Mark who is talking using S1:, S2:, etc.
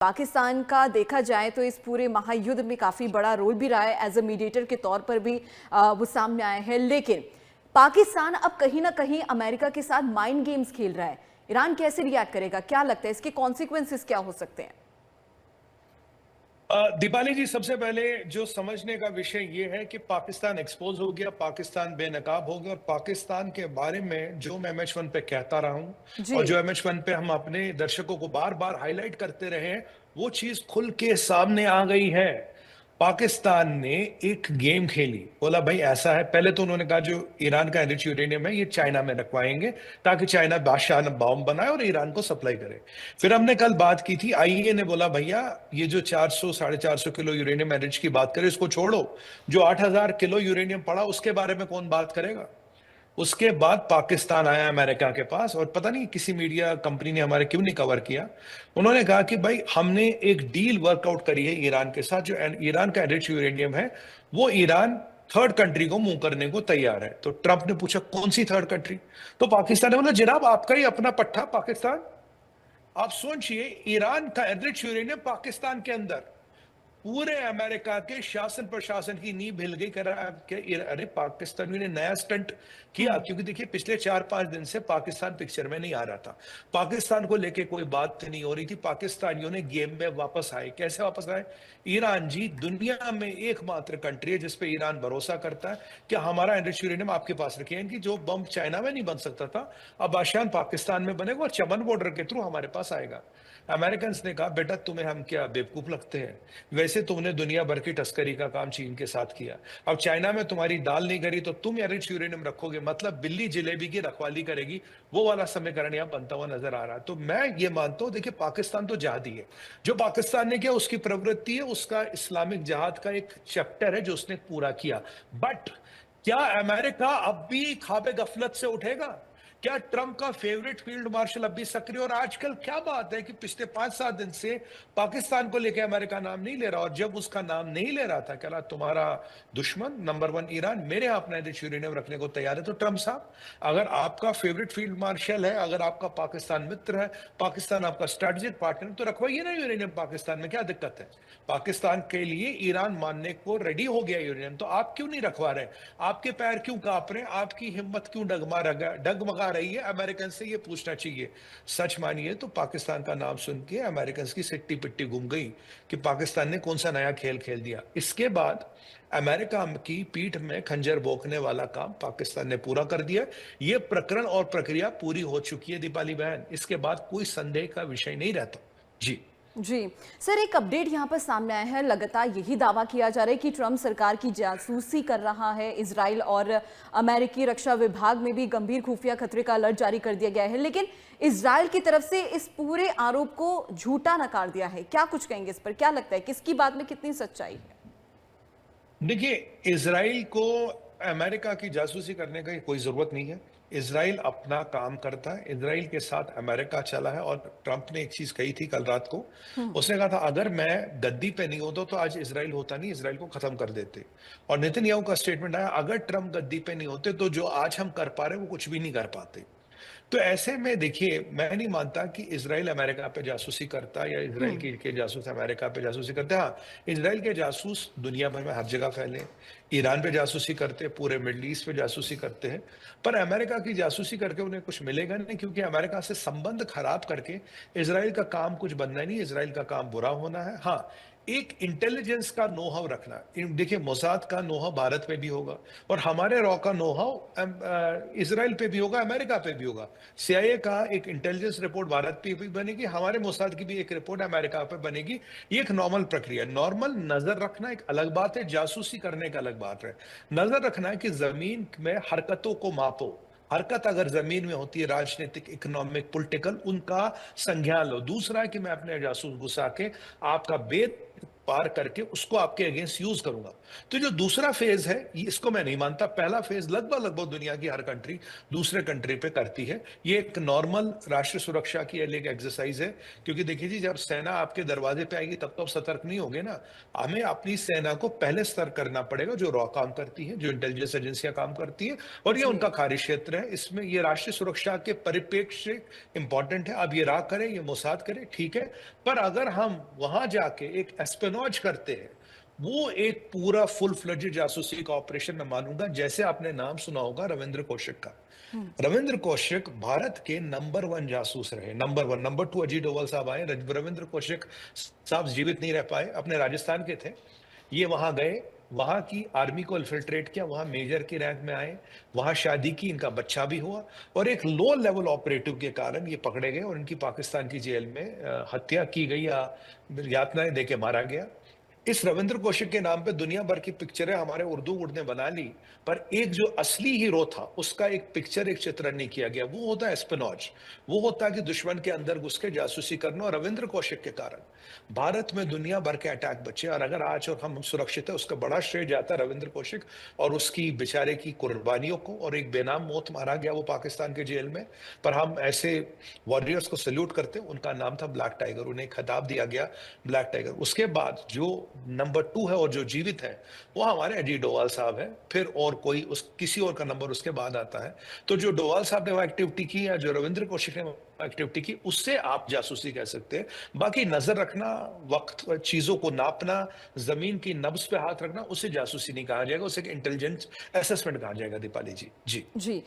S1: पाकिस्तान का देखा जाए तो इस पूरे महायुद्ध में काफी बड़ा रोल भी रहा है, एज अ मीडिएटर के तौर पर भी वो सामने आए हैं। लेकिन पाकिस्तान अब कहीं ना कहीं अमेरिका के साथ माइंड गेम्स खेल रहा है। ईरान कैसे रिएक्ट करेगा, क्या लगता है इसके कॉन्सिक्वेंसेस क्या हो सकते हैं?
S2: दीपाली जी, सबसे पहले जो समझने का विषय ये है कि पाकिस्तान एक्सपोज हो गया, पाकिस्तान बेनकाब हो गया। और पाकिस्तान के बारे में जो मैं MH1 पे कहता रहा हूं
S1: जी।
S2: और जो MH1 पे हम अपने दर्शकों को बार बार हाईलाइट करते रहे हैं, वो चीज खुल के सामने आ गई है। पाकिस्तान ने एक गेम खेली, बोला भाई ऐसा है। पहले तो उन्होंने कहा जो ईरान का एनरिच यूरेनियम है ये चाइना में रखवाएंगे ताकि चाइना बादशाह बॉम्ब बनाए और ईरान को सप्लाई करे। फिर हमने कल बात की थी, आईईए ने बोला भैया ये जो 400 450 किलो यूरेनियम एनरिच की बात करे इसको छोड़ो, जो 8000 किलो यूरेनियम पड़ा उसके बारे में कौन बात करेगा। उसके बाद पाकिस्तान आया अमेरिका के पास, और पता नहीं किसी मीडिया कंपनी ने हमारे क्यों नहीं कवर किया। उन्होंने कहा कि भाई हमने एक डील वर्कआउट करी है ईरान के साथ, जो ईरान का एनरिच यूरेनियम है वो ईरान थर्ड कंट्री को मुंह करने को तैयार है। तो ट्रंप ने पूछा कौन सी थर्ड कंट्री, तो पाकिस्तान ने बोला जनाब आपका ही अपना पट्टा पाकिस्तान। आप सोचिए, ईरान का एनरिच यूरेनियम पाकिस्तान के अंदर, पूरे अमेरिका के शासन प्रशासन की नींव हिल गई। करा अरे पाकिस्तानियों ने नया स्टंट किया, क्योंकि देखिए पिछले 4-5 दिन से पाकिस्तान पिक्चर में नहीं आ रहा था, पाकिस्तान को लेके कोई बात नहीं हो रही थी। पाकिस्तानियों ने गेम में वापस आए। कैसे वापस आए? ईरान जी दुनिया में एकमात्र कंट्री है जिसपे ईरान भरोसा करता है कि हमारा एनरिच यूरेनियम आपके पास रखिए। इनकी जो बम चाइना में नहीं बन सकता था, अब आशान पाकिस्तान में बनेगा और चमन बॉर्डर के थ्रू हमारे पास आएगा। अमेरिकन ने कहा बेटा तुम्हें हम क्या बेवकूफ लगते हैं? वैसे तुमने दुनिया भर की तस्करी का काम चीन के साथ किया, अब चाइना में तुम्हारी दाल नहीं करी तो तुम एनरिच यूरेनियम रखोगे, मतलब बिल्ली जिलेबी की रखवाली करेगी। वो वाला समीकरण यहां बनता हुआ नजर आ रहा है। तो मैं ये मानता हूं, देखिए पाकिस्तान तो जहादी है, जो पाकिस्तान ने किया उसकी प्रवृत्ति है, उसका इस्लामिक जहाद का एक चैप्टर है जो उसने पूरा किया। बट क्या अमेरिका अब भी ख्वाबे गफलत से उठेगा? क्या ट्रंप का फेवरेट फील्ड मार्शल अब भी सक्रिय? और आजकल क्या बात है कि पिछले 5-7 दिन से पाकिस्तान को लेकर अमेरिका नाम नहीं ले रहा, और जब उसका नाम नहीं ले रहा था, कह रहा तुम्हारा दुश्मन नंबर 1 ईरान मेरे यहाँ अपना यूरेनियम रखने को तैयार है। तो ट्रंप साहब, अगर आपका फेवरेट फील्ड मार्शल है, अगर आपका पाकिस्तान मित्र है, पाकिस्तान आपका स्ट्रेटेजिक पार्टनर, तो रखवाइए ना यूरेनियम पाकिस्तान में, क्या दिक्कत है? पाकिस्तान के लिए ईरान मानने को रेडी हो गया यूरेनियम, तो आप क्यों नहीं रखवा रहे? आपके पैर क्यों कांप रहे हैं? आपकी हिम्मत क्यों डगमगा रही है? अमेरिकन से ये पूछना चाहिए। सच मानिए तो पाकिस्तान का नाम सुन के अमेरिकन की सिट्टी पिट्टी घूम गई कि पाकिस्तान ने कौन सा नया खेल खेल दिया। इसके बाद अमेरिका की पीठ में खंजर भोंकने वाला काम पाकिस्तान ने पूरा कर दिया। ये प्रकरण और प्रक्रिया पूरी हो चुकी है दीपाली बहन, इसके बाद कोई संदेह का विषय नहीं रहता। जी
S1: जी सर, एक अपडेट यहाँ पर सामने आया है। लगातार यही दावा किया जा रहा है कि ट्रंप सरकार की जासूसी कर रहा है इजराइल, और अमेरिकी रक्षा विभाग में भी गंभीर खुफिया खतरे का अलर्ट जारी कर दिया गया है। लेकिन इजराइल की तरफ से इस पूरे आरोप को झूठा नकार दिया है। क्या कुछ कहेंगे इस पर? क्या लगता है किसकी बात में कितनी सच्चाई है?
S2: देखिए, इजराइल को अमेरिका की जासूसी करने की कोई जरूरत नहीं है। इजराइल अपना काम करता है, इजराइल के साथ अमेरिका चला है। और ट्रंप ने एक चीज कही थी कल रात को, उसने कहा था अगर मैं गद्दी पे नहीं होता तो आज इजराइल होता नहीं, इजराइल को खत्म कर देते। और नेतन्याहू का स्टेटमेंट आया, अगर ट्रंप गद्दी पे नहीं होते तो जो आज हम कर पा रहे हैं वो कुछ भी नहीं कर पाते। तो ऐसे में देखिए, मैं नहीं मानता कि इजराइल अमेरिका पे जासूसी करता है या इजराइल के जासूस अमेरिका पे जासूसी करते हैं। हाँ, इजराइल के जासूस दुनिया भर में हर जगह फैले, ईरान पे जासूसी करते हैं, पूरे मिडल ईस्ट पे जासूसी करते हैं। पर अमेरिका की जासूसी करके उन्हें कुछ मिलेगा नहीं, क्योंकि अमेरिका से संबंध खराब करके इजराइल का काम कुछ बनना नहीं, इजराइल का काम बुरा होना है। हाँ, एक इंटेलिजेंस का नो हाउ रखना। देखिए, मोसाद का नो हाउ भारत पे भी होगा, और हमारे रॉ का नो हाउ इजराइल पे भी होगा, अमेरिका पे भी होगा। सीआईए का एक इंटेलिजेंस रिपोर्ट भारत पे भी बनेगी, हमारे मोसाद की भी एक रिपोर्ट अमेरिका पे बनेगी। ये एक नॉर्मल प्रक्रिया। नॉर्मल नजर रखना एक अलग बात है, जासूसी करने का अलग बात है। नजर रखना है कि जमीन में हरकतों को मापो। हरकत अगर जमीन में होती है, राजनीतिक, इकोनॉमिक, पॉलिटिकल, उनका संज्ञान लो। दूसरा है कि मैं अपने जासूस घुसा के आपका वेद पार करके उसको आपके अगेंस्ट यूज करूंगा। तो जो दूसरा फेज है इसको मैं नहीं मानता। पहला फेज लगभग लगभग दुनिया की हर कंट्री दूसरे कंट्री पे करती है। ये एक नॉर्मल राष्ट्र सुरक्षा की एक एक्सरसाइज है, क्योंकि देखिए जी, जब सेना आपके दरवाजे पे आएगी तब तो आप सतर्क नहीं होगे ना। हमें अपनी सेना को पहले स्तर करना पड़ेगा, जो रॉ काम करती है, जो इंटेलिजेंस एजेंसियां काम करती हैं, और ये उनका
S1: जी,
S2: कार्य क्षेत्र है। इसमें ये राष्ट्रीय सुरक्षा के परिप्रेक्ष्य से इंपॉर्टेंट है। अब ये रा करें, ये मोसाद करे, ठीक है। पर अगर हम वहां जाके एक एस्पेनॉज करते हैं, वो एक पूरा फुल फ्लेड्ज जासूसी का ऑपरेशन मैं मानूंगा। जैसे आपने नाम सुना होगा रविंद्र कौशिक का।
S1: हम्म,
S2: रविंद्र कौशिक भारत के नंबर 1 जासूस रहे, नंबर 1। नंबर 2 अजीत डोभाल साहब आए। रविंद्र कौशिक साहब जीवित नहीं रह पाए, अपने राजस्थान के थे। ये वहां गए, वहां की आर्मी को इन्फिल्ट्रेट किया, वहां मेजर की रैंक में आए, वहां शादी की, इनका बच्चा भी हुआ, और एक लो लेवल ऑपरेटिव के कारण ये पकड़े गए और इनकी पाकिस्तान की जेल में हत्या की गई या यातनाएं देके मारा गया। इस रविंद्र कौशिक के नाम पे दुनिया भर की पिक्चरें हमारे उर्दू वुड ने बना ली, पर एक जो असली हीरो था उसका एक पिक्चर, एक चित्रण नहीं किया गया। वो होता है एस्पेनॉज। वो होता है कि दुश्मन के अंदर घुस के जासूसी करना। और रविंद्र कौशिक के कारण भारत में दुनिया भर के अटैक बचे, और अगर आज और हम सुरक्षित है उसका बड़ा श्रेय जाता है रविंद्र कौशिक और उसकी बेचारे की कुर्बानियों को। और एक बेनाम मौत मारा गया वो पाकिस्तान के जेल में, पर हम ऐसे वॉरियर्स को सल्यूट करते। उनका नाम था ब्लैक टाइगर, उन्हें खिताब दिया गया ब्लैक टाइगर। उसके बाद जो नंबर 2 है और जो जीवित है वो हमारे अजीत डोभाल साहब है। फिर और कोई उस किसी और का नंबर उसके बाद आता है। तो जो डोभाल साहब ने वो एक्टिविटी की या जो रविंद्र कौशिक ने एक्टिविटी की, उससे आप जासूसी कह सकते हैं। बाकी नजर रखना, वक्त चीजों को नापना, जमीन की नब्ज पे हाथ रखना, उसे जासूसी नहीं कहा जाएगा, उसे इंटेलिजेंस असेसमेंट कहा जाएगा। दीपाली जी। जी।
S1: जी।